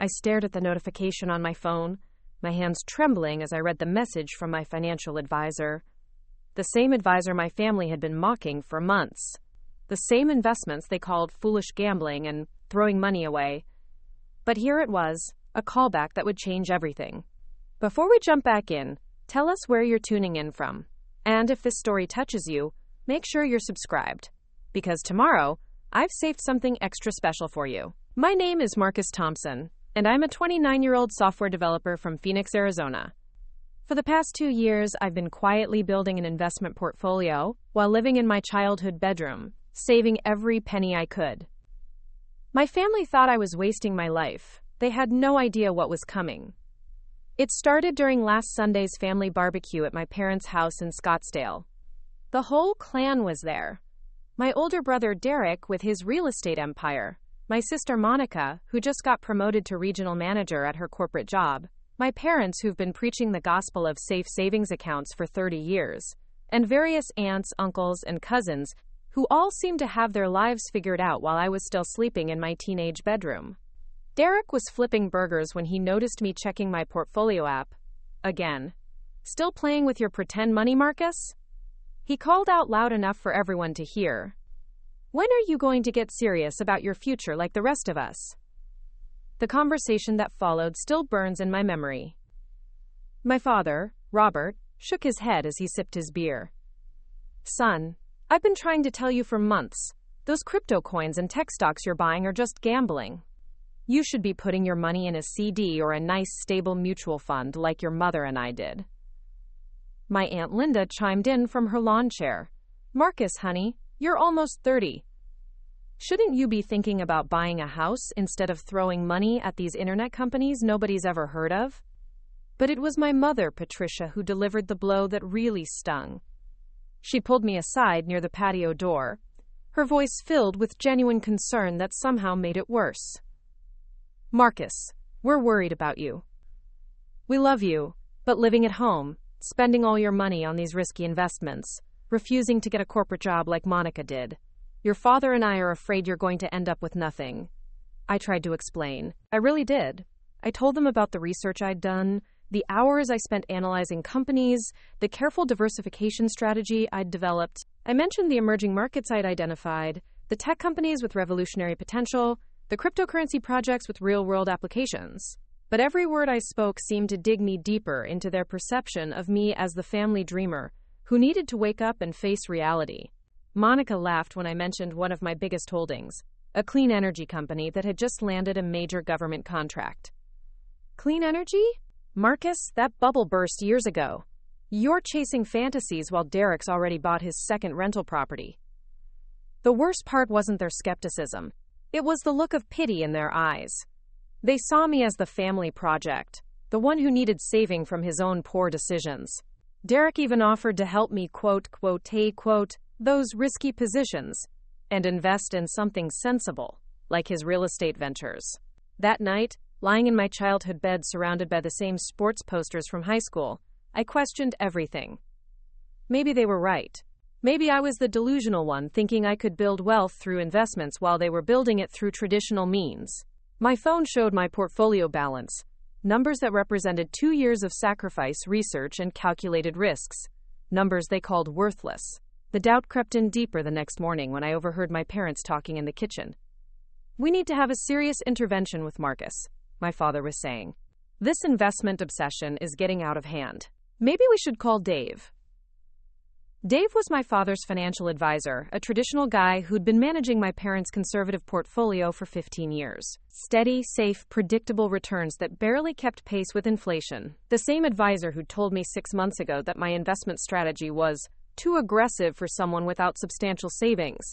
I stared at the notification on my phone, my hands trembling as I read the message from my financial advisor. The same advisor my family had been mocking for months. The same investments they called foolish gambling and throwing money away. But here it was, a callback that would change everything. Before we jump back in, tell us where you're tuning in from. And if this story touches you, make sure you're subscribed. Because tomorrow, I've saved something extra special for you. My name is Marcus Thompson, and I'm a 29-year-old software developer from Phoenix, Arizona. For the past 2 years, I've been quietly building an investment portfolio while living in my childhood bedroom, saving every penny I could. My family thought I was wasting my life. They had no idea what was coming. It started during last Sunday's family barbecue at my parents' house in Scottsdale. The whole clan was there. My older brother Derek with his real estate empire, my sister Monica, who just got promoted to regional manager at her corporate job, my parents who've been preaching the gospel of safe savings accounts for 30 years, and various aunts, uncles, and cousins who all seemed to have their lives figured out while I was still sleeping in my teenage bedroom. Derek was flipping burgers when he noticed me checking my portfolio app. Again. Still playing with your pretend money, Marcus? He called out loud enough for everyone to hear. When are you going to get serious about your future like the rest of us? The conversation that followed still burns in my memory. My father, Robert, shook his head as he sipped his beer. Son, I've been trying to tell you for months. Those crypto coins and tech stocks you're buying are just gambling. You should be putting your money in a CD or a nice stable mutual fund like your mother and I did. My Aunt Linda chimed in from her lawn chair. Marcus, honey, you're almost 30. Shouldn't you be thinking about buying a house instead of throwing money at these internet companies nobody's ever heard of? But it was my mother, Patricia, who delivered the blow that really stung. She pulled me aside near the patio door, her voice filled with genuine concern that somehow made it worse. Marcus, we're worried about you. We love you, but living at home, spending all your money on these risky investments, refusing to get a corporate job like Monica did. Your father and I are afraid you're going to end up with nothing. I tried to explain. I really did. I told them about the research I'd done, the hours I spent analyzing companies, the careful diversification strategy I'd developed. I mentioned the emerging markets I'd identified, the tech companies with revolutionary potential, the cryptocurrency projects with real-world applications. But every word I spoke seemed to dig me deeper into their perception of me as the family dreamer who needed to wake up and face reality. Monica laughed when I mentioned one of my biggest holdings, a clean energy company that had just landed a major government contract. Clean energy? Marcus, that bubble burst years ago. You're chasing fantasies while Derek's already bought his second rental property. The worst part wasn't their skepticism. It was the look of pity in their eyes. They saw me as the family project, the one who needed saving from his own poor decisions. Derek even offered to help me quote those risky positions and invest in something sensible, like his real estate ventures. That night, lying in my childhood bed surrounded by the same sports posters from high school, I questioned everything. Maybe they were right. Maybe I was the delusional one thinking I could build wealth through investments while they were building it through traditional means. My phone showed my portfolio balance, numbers that represented 2 years of sacrifice, research, and calculated risks, numbers they called worthless. The doubt crept in deeper the next morning when I overheard my parents talking in the kitchen. We need to have a serious intervention with Marcus, my father was saying. This investment obsession is getting out of hand. Maybe we should call Dave. Dave was my father's financial advisor, a traditional guy who'd been managing my parents' conservative portfolio for 15 years. Steady, safe, predictable returns that barely kept pace with inflation. The same advisor who'd told me 6 months ago that my investment strategy was too aggressive for someone without substantial savings.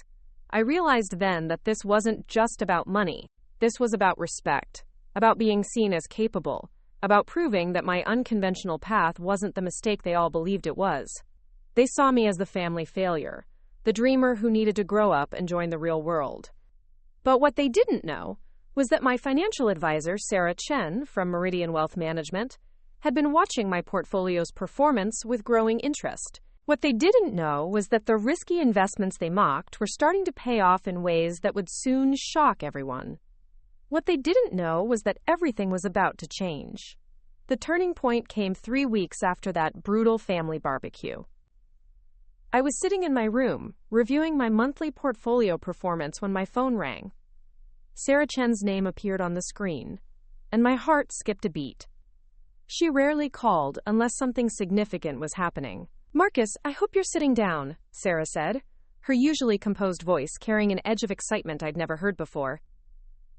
I realized then that this wasn't just about money. This was about respect, about being seen as capable, about proving that my unconventional path wasn't the mistake they all believed it was. They saw me as the family failure, the dreamer who needed to grow up and join the real world. But what they didn't know was that my financial advisor, Sarah Chen, from Meridian Wealth Management, had been watching my portfolio's performance with growing interest. What they didn't know was that the risky investments they mocked were starting to pay off in ways that would soon shock everyone. What they didn't know was that everything was about to change. The turning point came 3 weeks after that brutal family barbecue. I was sitting in my room, reviewing my monthly portfolio performance when my phone rang. Sarah Chen's name appeared on the screen, and my heart skipped a beat. She rarely called unless something significant was happening. "Marcus, I hope you're sitting down," Sarah said, her usually composed voice carrying an edge of excitement I'd never heard before.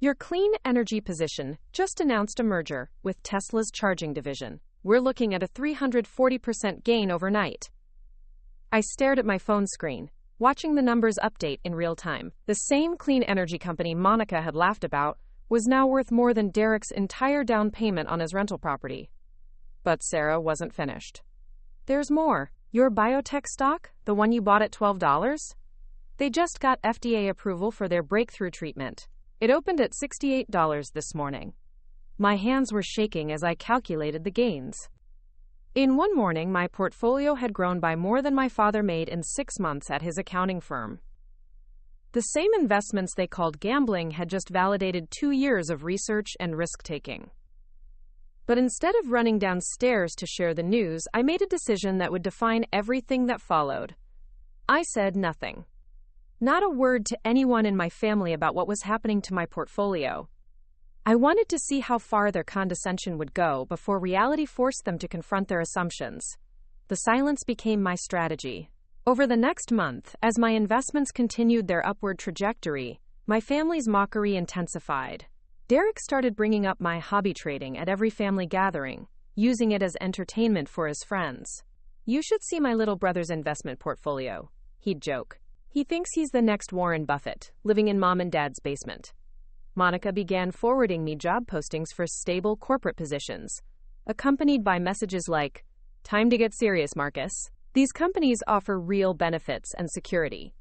"Your clean energy position just announced a merger with Tesla's charging division. We're looking at a 340% gain overnight." I stared at my phone screen, watching the numbers update in real time. The same clean energy company Monica had laughed about was now worth more than Derek's entire down payment on his rental property. But Sarah wasn't finished. "There's more. Your biotech stock, the one you bought at $12? They just got FDA approval for their breakthrough treatment. It opened at $68 this morning." My hands were shaking as I calculated the gains. In one morning, my portfolio had grown by more than my father made in 6 months at his accounting firm. The same investments they called gambling had just validated 2 years of research and risk-taking. But instead of running downstairs to share the news, I made a decision that would define everything that followed. I said nothing. Not a word to anyone in my family about what was happening to my portfolio. I wanted to see how far their condescension would go before reality forced them to confront their assumptions. The silence became my strategy. Over the next month, as my investments continued their upward trajectory, my family's mockery intensified. Derek started bringing up my hobby trading at every family gathering, using it as entertainment for his friends. "You should see my little brother's investment portfolio," he'd joke. "He thinks he's the next Warren Buffett, living in mom and dad's basement." Monica began forwarding me job postings for stable corporate positions, accompanied by messages like, "Time to get serious, Marcus. These companies offer real benefits and security."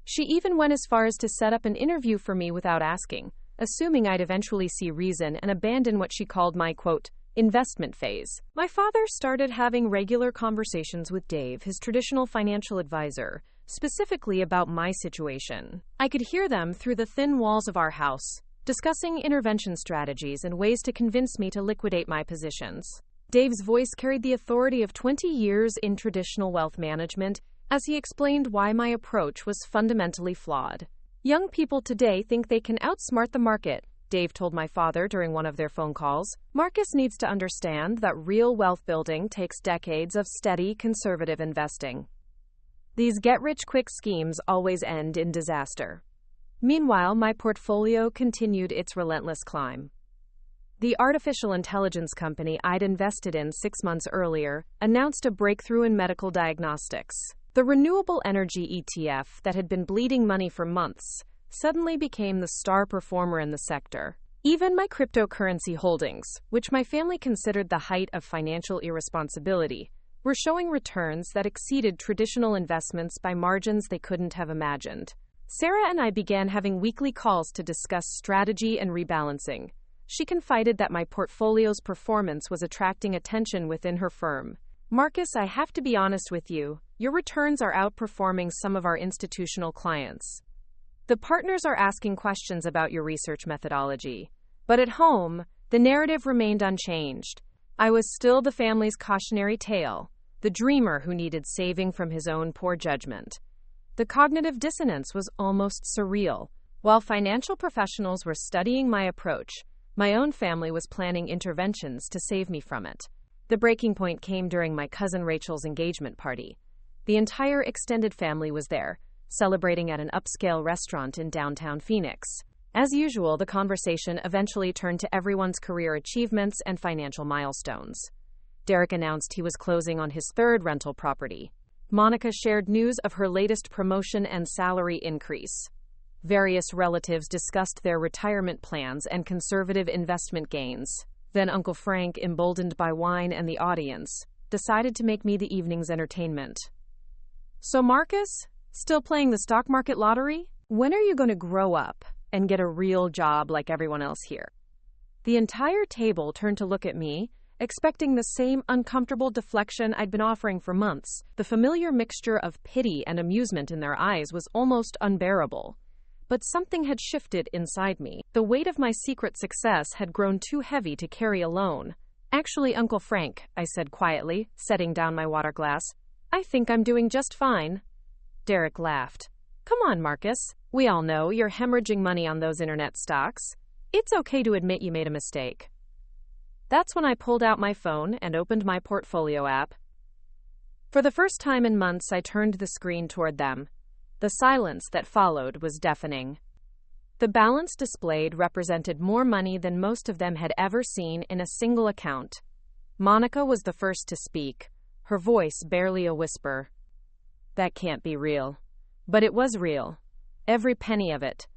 She even went as far as to set up an interview for me without asking, assuming I'd eventually see reason and abandon what she called my, quote, investment phase. My father started having regular conversations with Dave, his traditional financial advisor, specifically about my situation. I could hear them through the thin walls of our house, discussing intervention strategies and ways to convince me to liquidate my positions. Dave's voice carried the authority of 20 years in traditional wealth management as he explained why my approach was fundamentally flawed. "Young people today think they can outsmart the market," Dave told my father during one of their phone calls. "Marcus needs to understand that real wealth building takes decades of steady, conservative investing. These get-rich-quick schemes always end in disaster." Meanwhile, my portfolio continued its relentless climb. The artificial intelligence company I'd invested in 6 months earlier announced a breakthrough in medical diagnostics. The renewable energy ETF that had been bleeding money for months suddenly became the star performer in the sector. Even my cryptocurrency holdings, which my family considered the height of financial irresponsibility, were showing returns that exceeded traditional investments by margins they couldn't have imagined. Sarah and I began having weekly calls to discuss strategy and rebalancing. She confided that my portfolio's performance was attracting attention within her firm. "Marcus, I have to be honest with you. Your returns are outperforming some of our institutional clients. The partners are asking questions about your research methodology. But at home, the narrative remained unchanged. I was still the family's cautionary tale, the dreamer who needed saving from his own poor judgment. The cognitive dissonance was almost surreal. While financial professionals were studying my approach, my own family was planning interventions to save me from it. The breaking point came during my cousin Rachel's engagement party. The entire extended family was there, celebrating at an upscale restaurant in downtown Phoenix. As usual, the conversation eventually turned to everyone's career achievements and financial milestones. Derek announced he was closing on his 3rd rental property. Monica shared news of her latest promotion and salary increase. Various relatives discussed their retirement plans and conservative investment gains. Then Uncle Frank, emboldened by wine and the audience, decided to make me the evening's entertainment. "So Marcus, still playing the stock market lottery? When are you going to grow up and get a real job like everyone else here?" The entire table turned to look at me, expecting the same uncomfortable deflection I'd been offering for months. The familiar mixture of pity and amusement in their eyes was almost unbearable. But something had shifted inside me. The weight of my secret success had grown too heavy to carry alone. "Actually, Uncle Frank," I said quietly, setting down my water glass, "I think I'm doing just fine." Derek laughed. "Come on, Marcus. We all know you're hemorrhaging money on those internet stocks. It's okay to admit you made a mistake." That's when I pulled out my phone and opened my portfolio app. For the first time in months, I turned the screen toward them. The silence that followed was deafening. The balance displayed represented more money than most of them had ever seen in a single account. Monica was the first to speak, her voice barely a whisper. "That can't be real." But it was real. Every penny of it.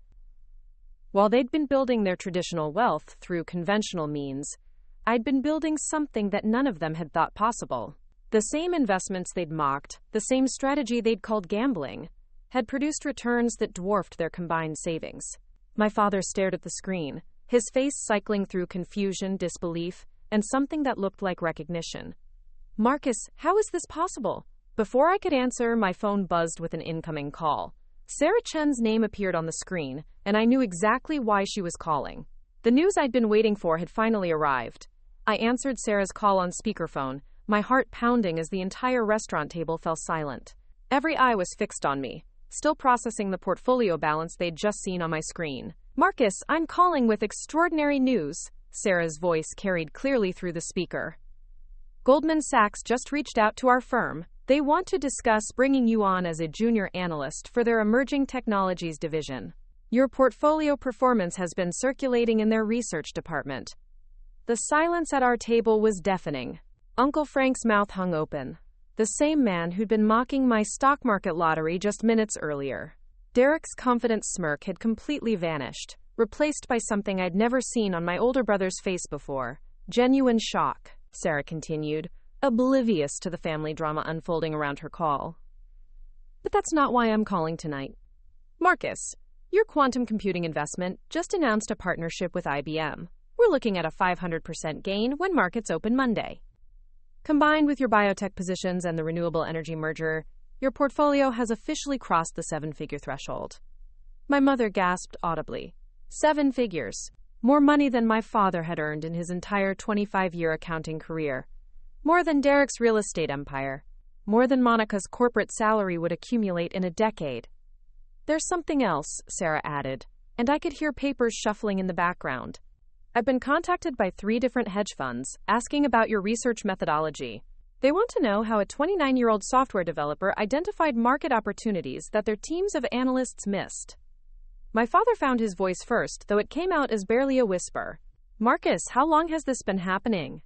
While they'd been building their traditional wealth through conventional means, I'd been building something that none of them had thought possible. The same investments they'd mocked, the same strategy they'd called gambling, had produced returns that dwarfed their combined savings. My father stared at the screen, his face cycling through confusion, disbelief, and something that looked like recognition. "Marcus, how is this possible?" Before I could answer, my phone buzzed with an incoming call. Sarah Chen's name appeared on the screen, and I knew exactly why she was calling. The news I'd been waiting for had finally arrived. I answered Sarah's call on speakerphone, my heart pounding as the entire restaurant table fell silent. Every eye was fixed on me, still processing the portfolio balance they'd just seen on my screen. "Marcus, I'm calling with extraordinary news," Sarah's voice carried clearly through the speaker. "Goldman Sachs just reached out to our firm. They want to discuss bringing you on as a junior analyst for their emerging technologies division. Your portfolio performance has been circulating in their research department." The silence at our table was deafening. Uncle Frank's mouth hung open. The same man who'd been mocking my stock market lottery just minutes earlier. Derek's confident smirk had completely vanished, replaced by something I'd never seen on my older brother's face before. "Genuine shock," Sarah continued, oblivious to the family drama unfolding around her call. "But that's not why I'm calling tonight. Marcus, your quantum computing investment just announced a partnership with IBM. We're looking at a 500% gain when markets open Monday. Combined with your biotech positions and the renewable energy merger, your portfolio has officially crossed the 7-figure threshold." My mother gasped audibly. 7 figures. More money than my father had earned in his entire 25-year accounting career. More than Derek's real estate empire. More than Monica's corporate salary would accumulate in a decade. "There's something else," Sarah added, and I could hear papers shuffling in the background. "I've been contacted by 3 different hedge funds, asking about your research methodology. They want to know how a 29-year-old software developer identified market opportunities that their teams of analysts missed." My father found his voice first, though it came out as barely a whisper. "Marcus, how long has this been happening?"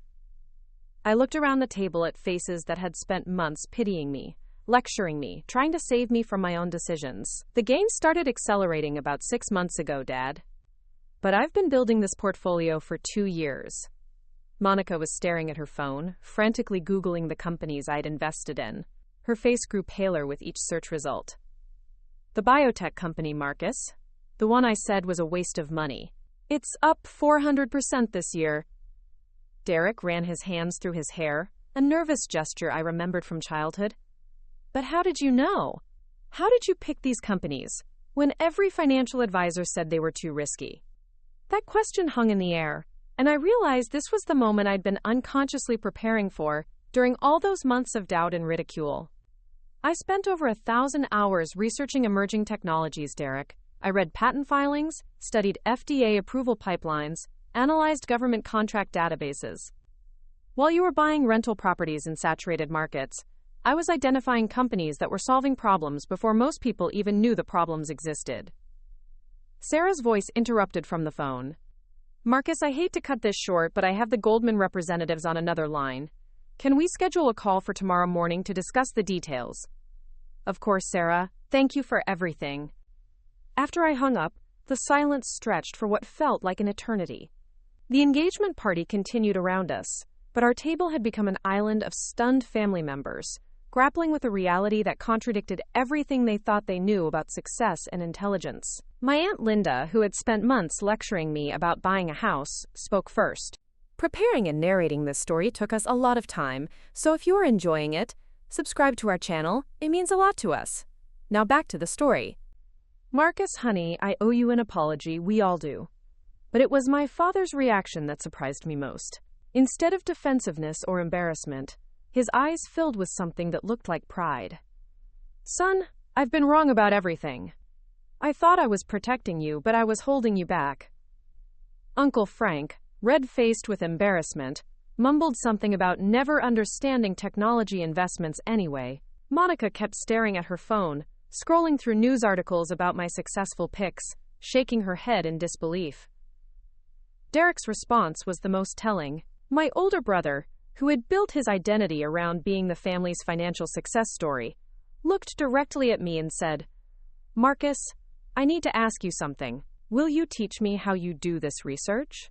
I looked around the table at faces that had spent months pitying me, lecturing me, trying to save me from my own decisions. "The gains started accelerating about 6 months ago, Dad. But I've been building this portfolio for 2 years. Monica was staring at her phone, frantically Googling the companies I'd invested in. Her face grew paler with each search result. "The biotech company, Marcus. The one I said was a waste of money. It's up 400% this year." Derek ran his hands through his hair, a nervous gesture I remembered from childhood. "But how did you know? How did you pick these companies, when every financial advisor said they were too risky?" That question hung in the air, and I realized this was the moment I'd been unconsciously preparing for during all those months of doubt and ridicule. "I spent over 1,000 hours researching emerging technologies, Derek. I read patent filings, studied FDA approval pipelines, analyzed government contract databases. While you were buying rental properties in saturated markets, I was identifying companies that were solving problems before most people even knew the problems existed." Sarah's voice interrupted from the phone. "Marcus, I hate to cut this short, but I have the Goldman representatives on another line. Can we schedule a call for tomorrow morning to discuss the details?" "Of course, Sarah. Thank you for everything." After I hung up, the silence stretched for what felt like an eternity. The engagement party continued around us, but our table had become an island of stunned family members, grappling with a reality that contradicted everything they thought they knew about success and intelligence. My Aunt Linda, who had spent months lecturing me about buying a house, spoke first. Preparing and narrating this story took us a lot of time, so if you are enjoying it, subscribe to our channel. It means a lot to us. Now back to the story. Marcus, honey, I owe you an apology, we all do. But it was my father's reaction that surprised me most. Instead of defensiveness or embarrassment, his eyes filled with something that looked like pride. Son, I've been wrong about everything. I thought I was protecting you, but I was holding you back. Uncle Frank, red-faced with embarrassment, mumbled something about never understanding technology investments anyway. Monica kept staring at her phone, scrolling through news articles about my successful picks, shaking her head in disbelief. Derek's response was the most telling. My older brother, who had built his identity around being the family's financial success story, looked directly at me and said, Marcus, I need to ask you something. Will you teach me how you do this research?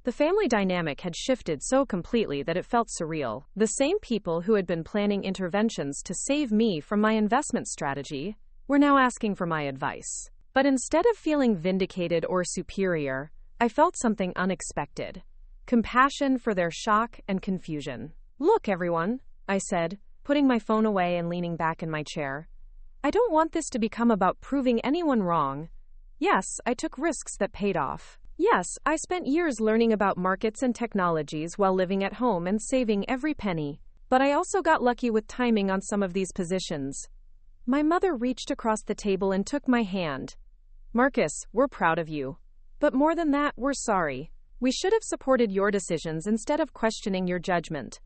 The family dynamic had shifted so completely that it felt surreal. The same people who had been planning interventions to save me from my investment strategy were now asking for my advice. But instead of feeling vindicated or superior, I felt something unexpected. Compassion for their shock and confusion. Look, everyone, I said, putting my phone away and leaning back in my chair. I don't want this to become about proving anyone wrong. Yes, I took risks that paid off. Yes, I spent years learning about markets and technologies while living at home and saving every penny. But I also got lucky with timing on some of these positions. My mother reached across the table and took my hand. Marcus, we're proud of you. But more than that, we're sorry. We should have supported your decisions instead of questioning your judgment.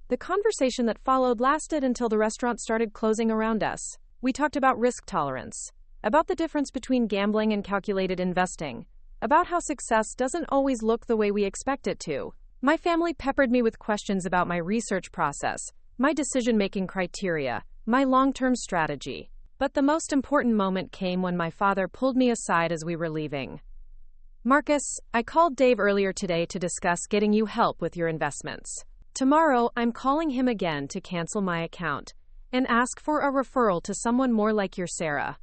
The conversation that followed lasted until the restaurant started closing around us. We talked about risk tolerance, about the difference between gambling and calculated investing, about how success doesn't always look the way we expect it to. My family peppered me with questions about my research process, my decision-making criteria, my long-term strategy. But the most important moment came when my father pulled me aside as we were leaving. Marcus, I called Dave earlier today to discuss getting you help with your investments. Tomorrow, I'm calling him again to cancel my account and ask for a referral to someone more like your Sarah.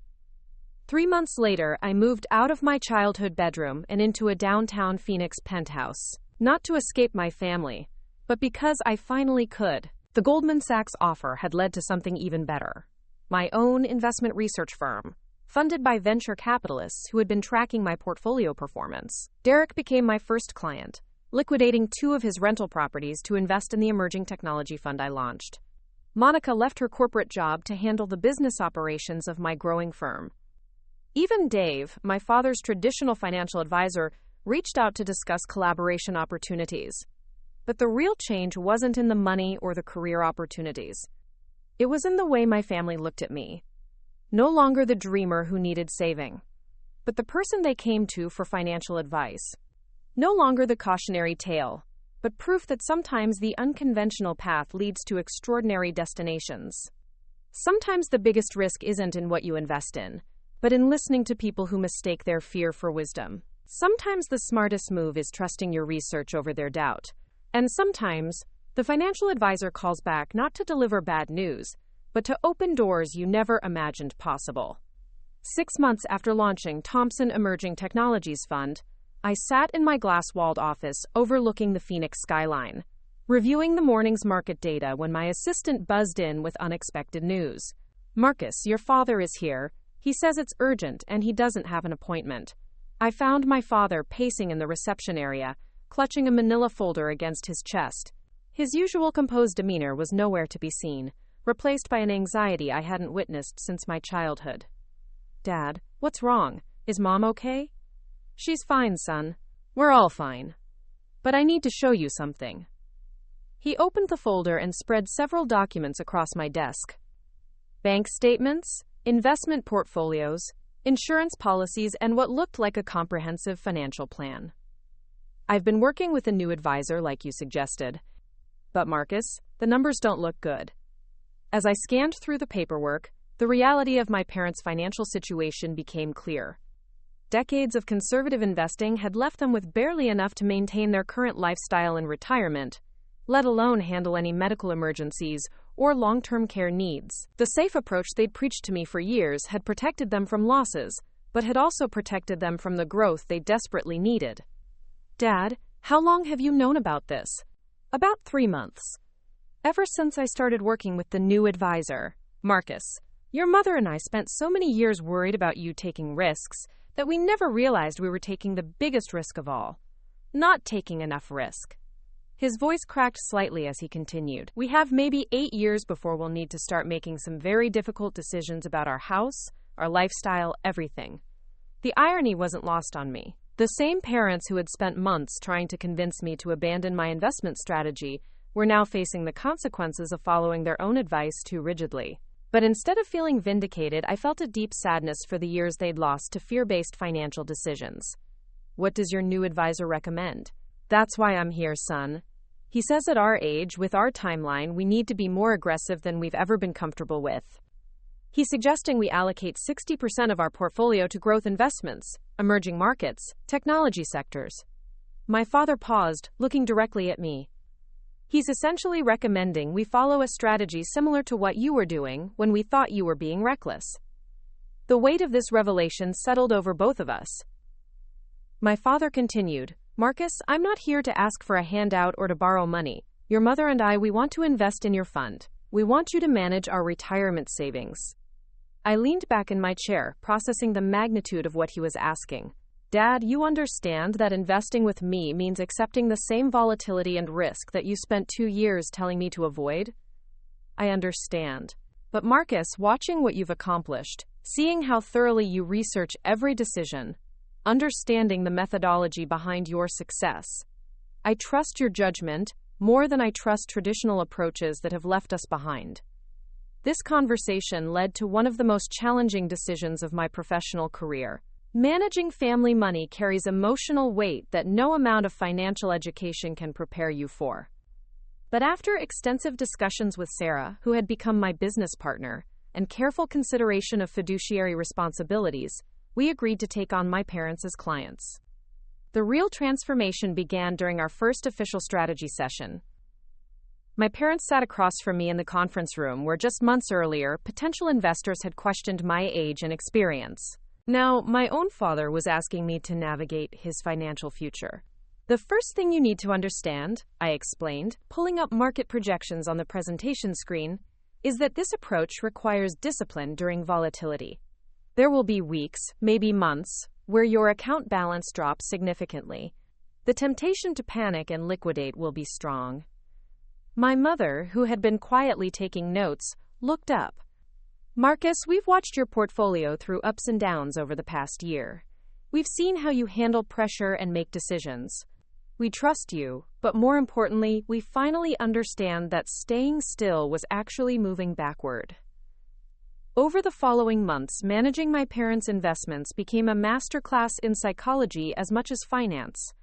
3 months later, I moved out of my childhood bedroom and into a downtown Phoenix penthouse. Not to escape my family, but because I finally could. The Goldman Sachs offer had led to something even better. My own investment research firm, funded by venture capitalists who had been tracking my portfolio performance. Derek became my first client, liquidating 2 of his rental properties to invest in the emerging technology fund I launched. Monica left her corporate job to handle the business operations of my growing firm. Even Dave, my father's traditional financial advisor, reached out to discuss collaboration opportunities. But the real change wasn't in the money or the career opportunities. It was in the way my family looked at me. No longer the dreamer who needed saving, but the person they came to for financial advice. No longer the cautionary tale, but proof that sometimes the unconventional path leads to extraordinary destinations. Sometimes the biggest risk isn't in what you invest in, but in listening to people who mistake their fear for wisdom. Sometimes the smartest move is trusting your research over their doubt. And sometimes, the financial advisor calls back not to deliver bad news, but to open doors you never imagined possible. 6 months after launching Thompson Emerging Technologies Fund, I sat in my glass-walled office overlooking the Phoenix skyline, reviewing the morning's market data when my assistant buzzed in with unexpected news. Marcus, your father is here. He says it's urgent and he doesn't have an appointment. I found my father pacing in the reception area, clutching a manila folder against his chest. His usual composed demeanor was nowhere to be seen, replaced by an anxiety I hadn't witnessed since my childhood. Dad, what's wrong? Is Mom okay? She's fine, son. We're all fine. But I need to show you something. He opened the folder and spread several documents across my desk. Bank statements, investment portfolios, insurance policies, and what looked like a comprehensive financial plan. I've been working with a new advisor like you suggested. But Marcus, the numbers don't look good. As I scanned through the paperwork, the reality of my parents' financial situation became clear. Decades of conservative investing had left them with barely enough to maintain their current lifestyle in retirement, let alone handle any medical emergencies or long-term care needs. The safe approach they'd preached to me for years had protected them from losses, but had also protected them from the growth they desperately needed. Dad, how long have you known about this? About 3 months. Ever since I started working with the new advisor, Marcus. Your mother and I spent so many years worried about you taking risks that we never realized we were taking the biggest risk of all. Not taking enough risk. His voice cracked slightly as he continued. We have maybe 8 years before we'll need to start making some very difficult decisions about our house, our lifestyle, everything. The irony wasn't lost on me. The same parents who had spent months trying to convince me to abandon my investment strategy were now facing the consequences of following their own advice too rigidly. But instead of feeling vindicated, I felt a deep sadness for the years they'd lost to fear-based financial decisions. What does your new advisor recommend? That's why I'm here, son. He says at our age, with our timeline, we need to be more aggressive than we've ever been comfortable with. He's suggesting we allocate 60% of our portfolio to growth investments, emerging markets, technology sectors. My father paused, looking directly at me. He's essentially recommending we follow a strategy similar to what you were doing when we thought you were being reckless. The weight of this revelation settled over both of us. My father continued, Marcus, I'm not here to ask for a handout or to borrow money. Your mother and we want to invest in your fund. We want you to manage our retirement savings. I leaned back in my chair, processing the magnitude of what he was asking. Dad, you understand that investing with me means accepting the same volatility and risk that you spent 2 years telling me to avoid? I understand. But Marcus, watching what you've accomplished, seeing how thoroughly you research every decision, understanding the methodology behind your success, I trust your judgment more than I trust traditional approaches that have left us behind. This conversation led to one of the most challenging decisions of my professional career. Managing family money carries emotional weight that no amount of financial education can prepare you for. But after extensive discussions with Sarah, who had become my business partner, and careful consideration of fiduciary responsibilities, we agreed to take on my parents as clients. The real transformation began during our first official strategy session. My parents sat across from me in the conference room where just months earlier, potential investors had questioned my age and experience. Now, my own father was asking me to navigate his financial future. The first thing you need to understand, I explained, pulling up market projections on the presentation screen, is that this approach requires discipline during volatility. There will be weeks, maybe months, where your account balance drops significantly. The temptation to panic and liquidate will be strong. My mother, who had been quietly taking notes, looked up. Marcus, we've watched your portfolio through ups and downs over the past year. We've seen how you handle pressure and make decisions. We trust you, but more importantly, we finally understand that staying still was actually moving backward. Over the following months, managing my parents' investments became a masterclass in psychology as much as finance.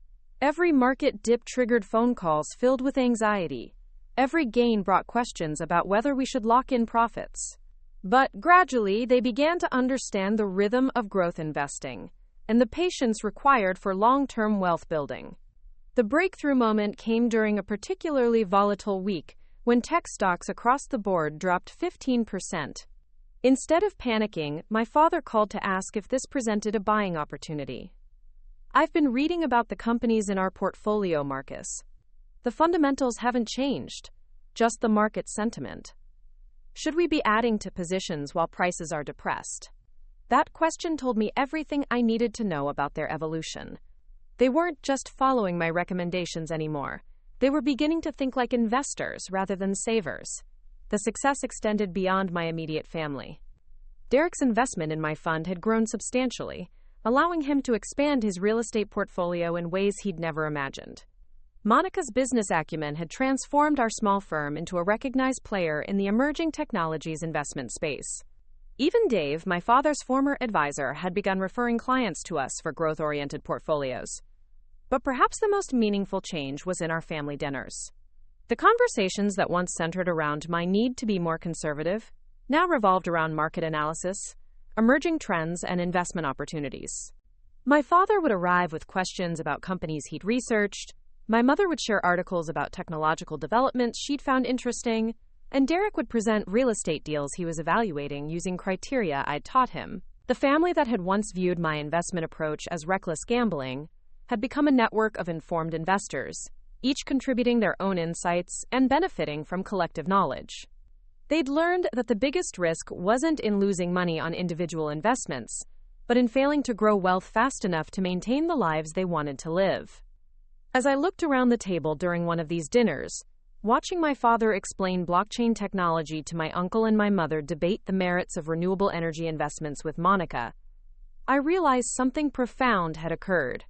Every market dip triggered phone calls filled with anxiety. Every gain brought questions about whether we should lock in profits. But gradually, they began to understand the rhythm of growth investing and the patience required for long-term wealth building. The breakthrough moment came during a particularly volatile week when tech stocks across the board dropped 15%. Instead of panicking, my father called to ask if this presented a buying opportunity. I've been reading about the companies in our portfolio, Marcus. The fundamentals haven't changed, just the market sentiment. Should we be adding to positions while prices are depressed? That question told me everything I needed to know about their evolution. They weren't just following my recommendations anymore. They were beginning to think like investors rather than savers. The success extended beyond my immediate family. Derek's investment in my fund had grown substantially, allowing him to expand his real estate portfolio in ways he'd never imagined. Monica's business acumen had transformed our small firm into a recognized player in the emerging technologies investment space. Even Dave, my father's former advisor, had begun referring clients to us for growth-oriented portfolios. But perhaps the most meaningful change was in our family dinners. The conversations that once centered around my need to be more conservative now revolved around market analysis, emerging trends, and investment opportunities. My father would arrive with questions about companies he'd researched. My mother would share articles about technological developments she'd found interesting, and Derek would present real estate deals he was evaluating using criteria I'd taught him. The family that had once viewed my investment approach as reckless gambling had become a network of informed investors, each contributing their own insights and benefiting from collective knowledge. They'd learned that the biggest risk wasn't in losing money on individual investments, but in failing to grow wealth fast enough to maintain the lives they wanted to live. As I looked around the table during one of these dinners, watching my father explain blockchain technology to my uncle and my mother debate the merits of renewable energy investments with Monica, I realized something profound had occurred.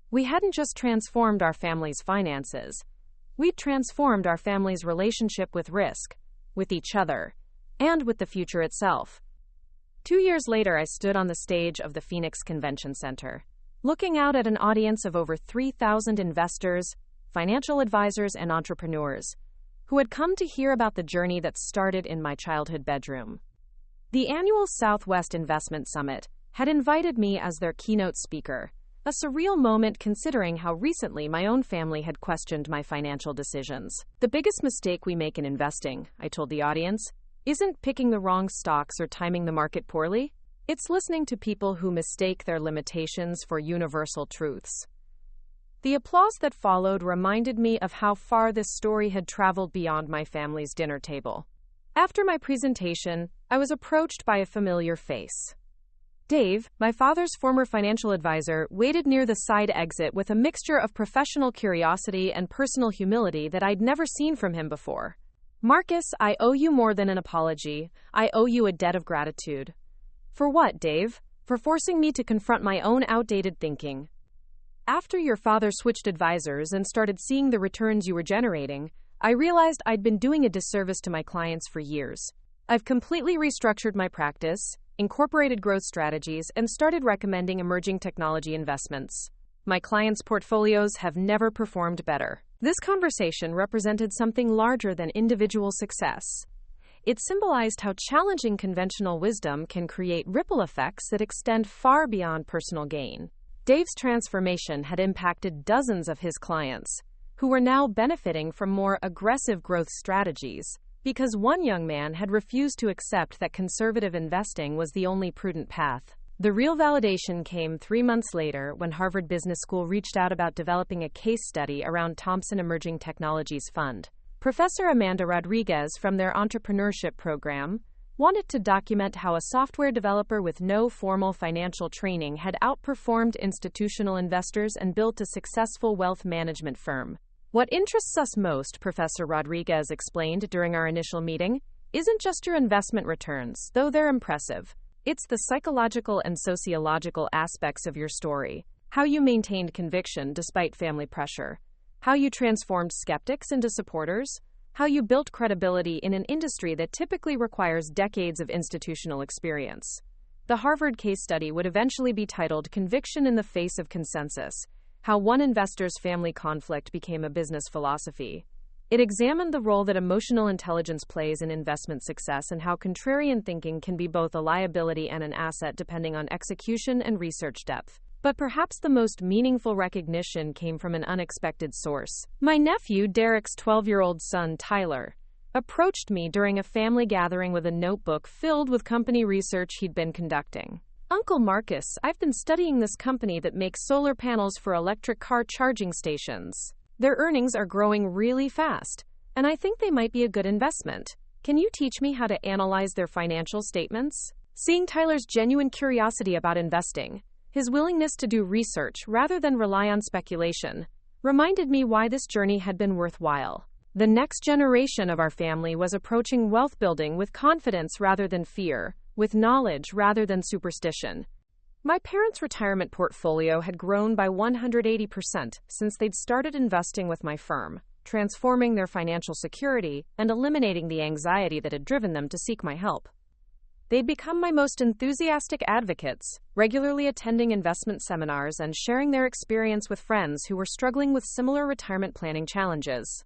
We hadn't just transformed our family's finances, we'd transformed our family's relationship with risk, with each other, and with the future itself. 2 years later, I stood on the stage of the Phoenix Convention Center, looking out at an audience of over 3,000 investors, financial advisors, and entrepreneurs who had come to hear about the journey that started in my childhood bedroom. The annual Southwest Investment Summit had invited me as their keynote speaker, a surreal moment considering how recently my own family had questioned my financial decisions. The biggest mistake we make in investing, I told the audience, isn't picking the wrong stocks or timing the market poorly. It's listening to people who mistake their limitations for universal truths. The applause that followed reminded me of how far this story had traveled beyond my family's dinner table. After my presentation, I was approached by a familiar face. Dave, my father's former financial advisor, waited near the side exit with a mixture of professional curiosity and personal humility that I'd never seen from him before. Marcus, I owe you more than an apology. I owe you a debt of gratitude. For what, Dave? For forcing me to confront my own outdated thinking. After your father switched advisors and started seeing the returns you were generating, I realized I'd been doing a disservice to my clients for years. I've completely restructured my practice, incorporated growth strategies, and started recommending emerging technology investments. My clients' portfolios have never performed better. This conversation represented something larger than individual success. It symbolized how challenging conventional wisdom can create ripple effects that extend far beyond personal gain. Dave's transformation had impacted dozens of his clients, who were now benefiting from more aggressive growth strategies, because one young man had refused to accept that conservative investing was the only prudent path. The real validation came 3 months later when Harvard Business School reached out about developing a case study around Thompson Emerging Technologies Fund. Professor Amanda Rodriguez from their entrepreneurship program wanted to document how a software developer with no formal financial training had outperformed institutional investors and built a successful wealth management firm. What interests us most, Professor Rodriguez explained during our initial meeting, isn't just your investment returns, though they're impressive. It's the psychological and sociological aspects of your story, how you maintained conviction despite family pressure, how you transformed skeptics into supporters, how you built credibility in an industry that typically requires decades of institutional experience. The Harvard case study would eventually be titled Conviction in the Face of Consensus: How One Investor's Family Conflict Became a Business Philosophy. It examined the role that emotional intelligence plays in investment success and how contrarian thinking can be both a liability and an asset depending on execution and research depth. But perhaps the most meaningful recognition came from an unexpected source. My nephew, Derek's 12-year-old son, Tyler, approached me during a family gathering with a notebook filled with company research he'd been conducting. Uncle Marcus, I've been studying this company that makes solar panels for electric car charging stations. Their earnings are growing really fast, and I think they might be a good investment. Can you teach me how to analyze their financial statements? Seeing Tyler's genuine curiosity about investing, his willingness to do research rather than rely on speculation, reminded me why this journey had been worthwhile. The next generation of our family was approaching wealth building with confidence rather than fear, with knowledge rather than superstition. My parents' retirement portfolio had grown by 180% since they'd started investing with my firm, transforming their financial security and eliminating the anxiety that had driven them to seek my help. They'd become my most enthusiastic advocates, regularly attending investment seminars and sharing their experience with friends who were struggling with similar retirement planning challenges.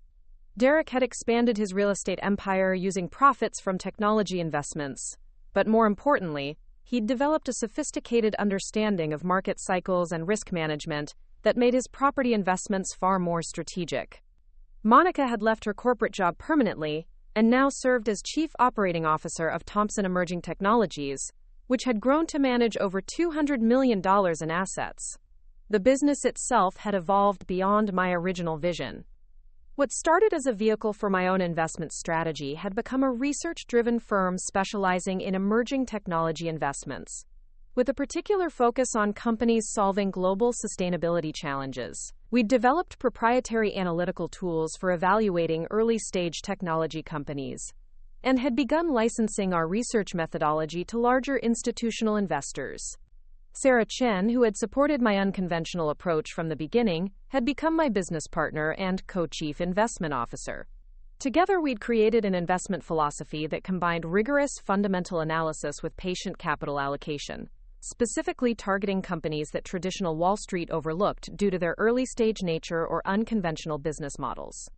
Derek had expanded his real estate empire using profits from technology investments, but more importantly, he'd developed a sophisticated understanding of market cycles and risk management that made his property investments far more strategic. Monica had left her corporate job permanently and now served as Chief Operating Officer of Thompson Emerging Technologies, which had grown to manage over $200 million in assets. The business itself had evolved beyond my original vision. What started as a vehicle for my own investment strategy had become a research-driven firm specializing in emerging technology investments, with a particular focus on companies solving global sustainability challenges. We'd developed proprietary analytical tools for evaluating early-stage technology companies, and had begun licensing our research methodology to larger institutional investors. Sarah Chen, who had supported my unconventional approach from the beginning, had become my business partner and co-chief investment officer. Together, we'd created an investment philosophy that combined rigorous fundamental analysis with patient capital allocation, specifically targeting companies that traditional Wall Street overlooked due to their early-stage nature or unconventional business models.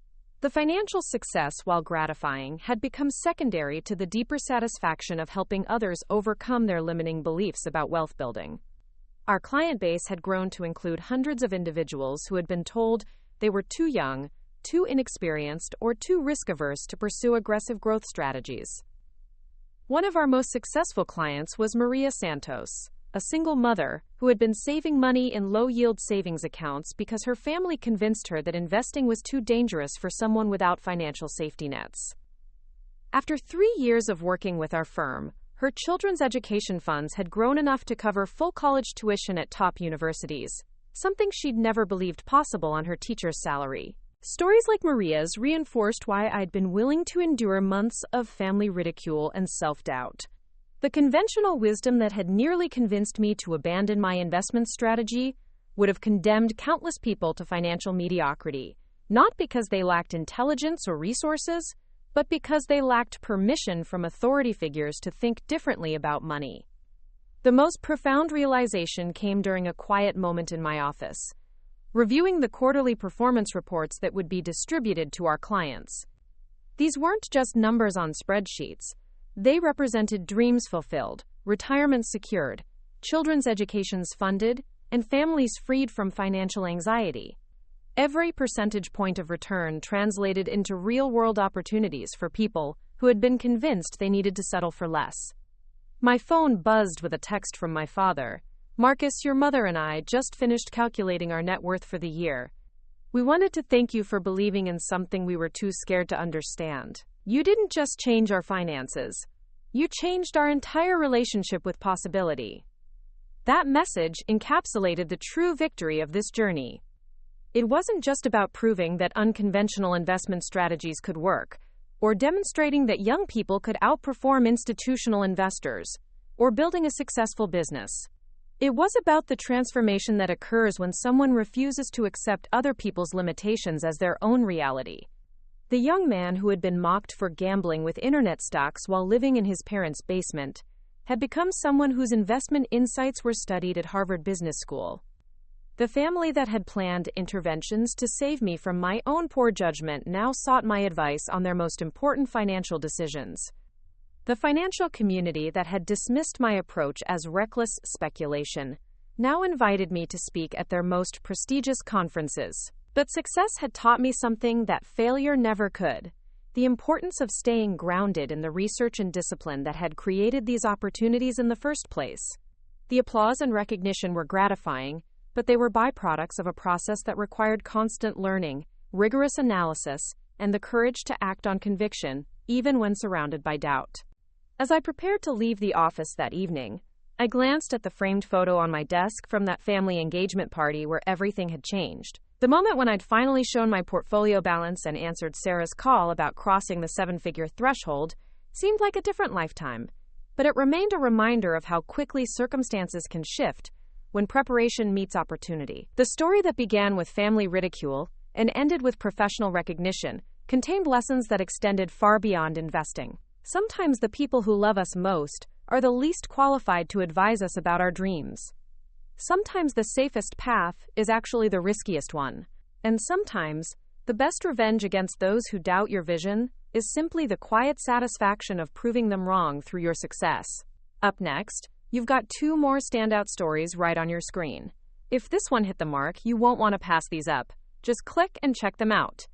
The financial success, while gratifying, had become secondary to the deeper satisfaction of helping others overcome their limiting beliefs about wealth building. Our client base had grown to include hundreds of individuals who had been told they were too young, too inexperienced, or too risk-averse to pursue aggressive growth strategies. One of our most successful clients was Maria Santos, a single mother who had been saving money in low-yield savings accounts because her family convinced her that investing was too dangerous for someone without financial safety nets. After 3 years of working with our firm, her children's education funds had grown enough to cover full college tuition at top universities, something she'd never believed possible on her teacher's salary. Stories like Maria's reinforced why I'd been willing to endure months of family ridicule and self-doubt. The conventional wisdom that had nearly convinced me to abandon my investment strategy would have condemned countless people to financial mediocrity, not because they lacked intelligence or resources, but because they lacked permission from authority figures to think differently about money. The most profound realization came during a quiet moment in my office, reviewing the quarterly performance reports that would be distributed to our clients. These weren't just numbers on spreadsheets. They represented dreams fulfilled, retirements secured, children's educations funded, and families freed from financial anxiety. Every percentage point of return translated into real-world opportunities for people who had been convinced they needed to settle for less. My phone buzzed with a text from my father. "Marcus, your mother and I just finished calculating our net worth for the year. We wanted to thank you for believing in something we were too scared to understand. You didn't just change our finances. You changed our entire relationship with possibility." That message encapsulated the true victory of this journey. It wasn't just about proving that unconventional investment strategies could work, or demonstrating that young people could outperform institutional investors, or building a successful business. It was about the transformation that occurs when someone refuses to accept other people's limitations as their own reality. The young man who had been mocked for gambling with internet stocks while living in his parents' basement had become someone whose investment insights were studied at Harvard Business School. The family that had planned interventions to save me from my own poor judgment now sought my advice on their most important financial decisions. The financial community that had dismissed my approach as reckless speculation now invited me to speak at their most prestigious conferences. But success had taught me something that failure never could: the importance of staying grounded in the research and discipline that had created these opportunities in the first place. The applause and recognition were gratifying, but they were byproducts of a process that required constant learning, rigorous analysis, and the courage to act on conviction, even when surrounded by doubt. As I prepared to leave the office that evening, I glanced at the framed photo on my desk from that family engagement party where everything had changed. The moment when I'd finally shown my portfolio balance and answered Sarah's call about crossing the 7-figure threshold seemed like a different lifetime, but it remained a reminder of how quickly circumstances can shift when preparation meets opportunity. The story that began with family ridicule and ended with professional recognition contained lessons that extended far beyond investing. Sometimes the people who love us most are the least qualified to advise us about our dreams. Sometimes the safest path is actually the riskiest one. And sometimes, the best revenge against those who doubt your vision is simply the quiet satisfaction of proving them wrong through your success. Up next, you've got 2 more standout stories right on your screen. If this one hit the mark, you won't want to pass these up. Just click and check them out.